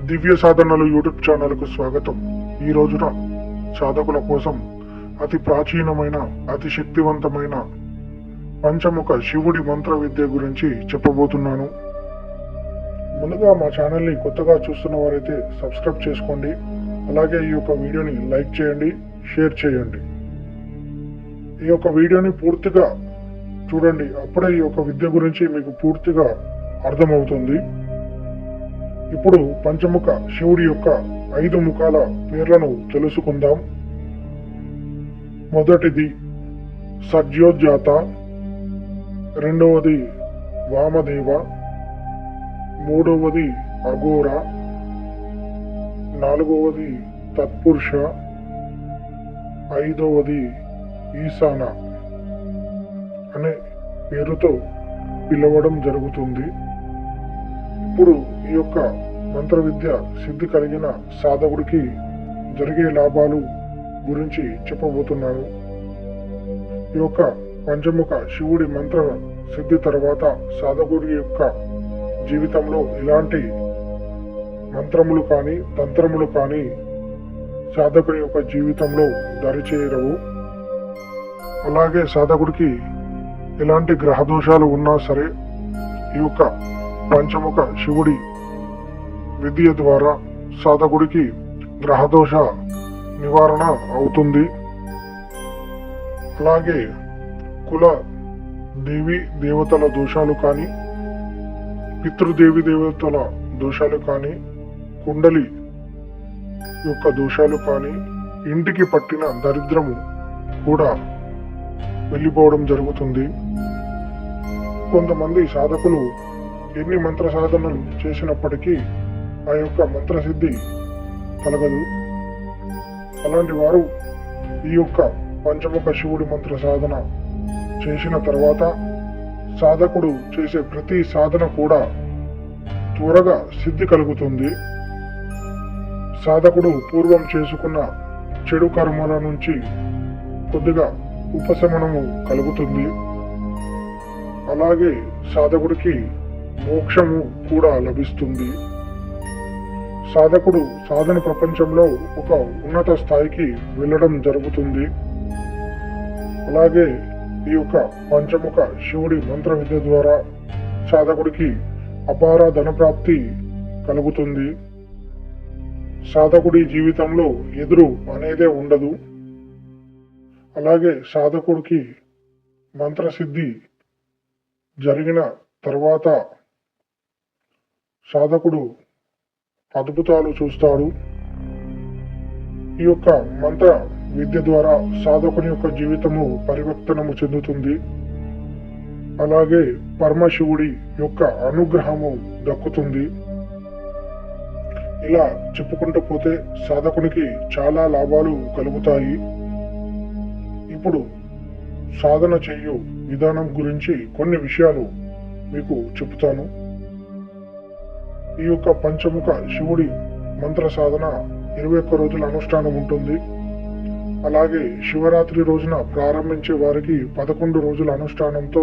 దివ్య సాధనలు యూట్యూబ్ ఛానల్కు స్వాగతం. ఈ రోజున సాధకుల కోసం అతి ప్రాచీనమైన అతి శక్తివంతమైన పంచముఖ శివుడి మంత్ర విద్య గురించి చెప్పబోతున్నాను. ముందుగా మా ఛానల్ని కొత్తగా చూస్తున్న వారైతే సబ్స్క్రైబ్ చేసుకోండి. అలాగే ఈ యొక్క వీడియోని లైక్ చేయండి, షేర్ చేయండి. ఈ యొక్క వీడియోని పూర్తిగా చూడండి, అప్పుడే ఈ యొక్క విద్య గురించి మీకు పూర్తిగా అర్థమవుతుంది. ఇప్పుడు పంచముఖ శివుడి యొక్క 5 ముఖాల పేర్లను తెలుసుకుందాం. మొదటిది సజ్యోజాత, రెండవది వామదేవ, మూడవది అఘోర, నాలుగవది తత్పురుష, ఐదవది ఈశాన అనే పేరుతో పిలవడం జరుగుతుంది. ఇప్పుడు ఈ యొక్క మంత్ర విద్య సిద్ధి కలిగిన సాధకుడికి జరిగే లాభాలు గురించి చెప్పబోతున్నాను. ఈ యొక్క పంచముఖ శివుడి మంత్ర సిద్ధి తర్వాత సాధకుడి యొక్క జీవితంలో ఎలాంటి మంత్రములు కానీ తంత్రములు కానీ సాధకుడి యొక్క జీవితంలో దరిచేరవు. అలాగే సాధకుడికి ఎలాంటి గ్రహ దోషాలు ఉన్నా సరే ఈ యొక్క పంచముఖ శివుడి విద్య ద్వారా సాధకుడికి గ్రహదోష నివారణ అవుతుంది. అలాగే కుల దేవి దేవతల దోషాలు కానీ, పితృదేవి దేవతల దోషాలు కానీ, కుండలి యొక్క దోషాలు కానీ, ఇంటికి పట్టిన దరిద్రము కూడా వెళ్ళిపోవడం జరుగుతుంది. కొంతమంది సాధకులు ఎన్ని మంత్ర సాధనలు చేసినప్పటికీ ఆ యొక్క మంత్రసిద్ధి కలగదు. అలాంటి వారు ఈ యొక్క పంచముఖ శివుడి మంత్ర సాధన చేసిన తర్వాత సాధకుడు చేసే ప్రతి సాధన కూడా త్వరగా సిద్ధి కలుగుతుంది. సాధకుడు పూర్వం చేసుకున్న చెడు కర్మల నుంచి కొద్దిగా ఉపశమనము కలుగుతుంది. అలాగే సాధకుడికి మోక్షము కూడా లభిస్తుంది. సాధకుడు సాధన ప్రపంచంలో ఒక ఉన్నత స్థాయికి వెళ్ళడం జరుగుతుంది. అలాగే ఈ యొక్క పంచముఖ శివుడి మంత్ర విద్య ద్వారా సాధకుడికి అపార ధనప్రాప్తి కలుగుతుంది. సాధకుడి జీవితంలో ఎదురు అనేదే ఉండదు. అలాగే సాధకుడికి మంత్రసిద్ధి జరిగిన తర్వాత సాధకుడు అద్భుతాలు చూస్తాడు. ఈ యొక్క మంత్ర విద్య ద్వారా సాధకుని యొక్క జీవితము పరివర్తనము చెందుతుంది. అలాగే పరమశివుడి యొక్క అనుగ్రహము దక్కుతుంది. ఇలా చెప్పుకుంటూ పోతే సాధకునికి చాలా లాభాలు కలుగుతాయి. ఇప్పుడు సాధన చేయు విధానం గురించి కొన్ని విషయాలు మీకు చెబుతాను. ఈ యొక్క పంచముఖ శివుడి మంత్ర సాధన 21 రోజుల అనుష్ఠానం ఉంటుంది. అలాగే శివరాత్రి రోజున ప్రారంభించే వారికి 11 రోజుల అనుష్ఠానంతో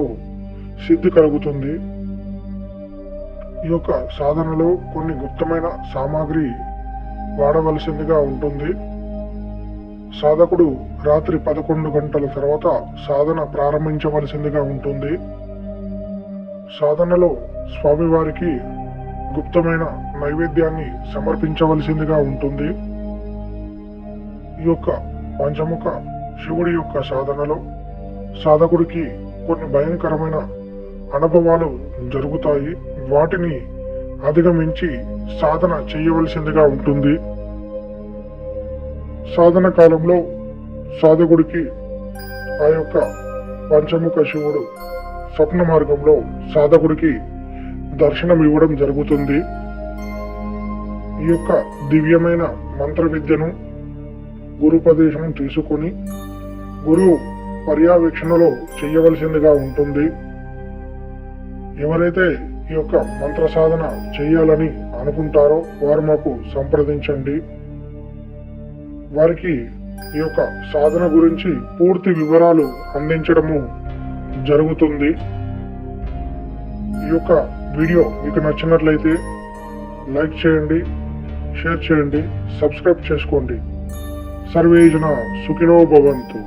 సిద్ధి కలుగుతుంది. ఈ యొక్క సాధనలో కొన్ని గుప్తమైన సామాగ్రి వాడవలసిందిగా ఉంటుంది. సాధకుడు రాత్రి 11 గంటల తర్వాత సాధన ప్రారంభించవలసిందిగా ఉంటుంది. సాధనలో స్వామివారికి గుప్తమైన నైవేద్యాన్ని సమర్పించవలసిందిగా ఉంటుంది. ఈ యొక్క పంచముఖ శివుడి యొక్క సాధనలో సాధకుడికి కొన్ని భయంకరమైన అనుభవాలు జరుగుతాయి. వాటిని అధిగమించి సాధన చేయవలసిందిగా ఉంటుంది. సాధన కాలంలో సాధకుడికి ఆ యొక్క పంచముఖ శివుడు స్వప్న మార్గంలో సాధకుడికి దర్శనం ఇవ్వడం జరుగుతుంది. ఈ యొక్క దివ్యమైన మంత్ర విద్యను గురుపదేశం తీసుకొని గురువు పర్యవేక్షణలో చేయవలసిందిగా ఉంటుంది. ఎవరైతే ఈ యొక్క మంత్ర సాధన చేయాలని అనుకుంటారో వారు మాకు సంప్రదించండి. వారికి ఈ యొక్క సాధన గురించి పూర్తి వివరాలు అందించడము జరుగుతుంది. ఈ యొక్క వీడియో మీకు నచ్చినట్లయితే లైక్ చేయండి, షేర్ చేయండి, సబ్స్క్రైబ్ చేసుకోండి. సర్వే జన సుఖినో భవంతు.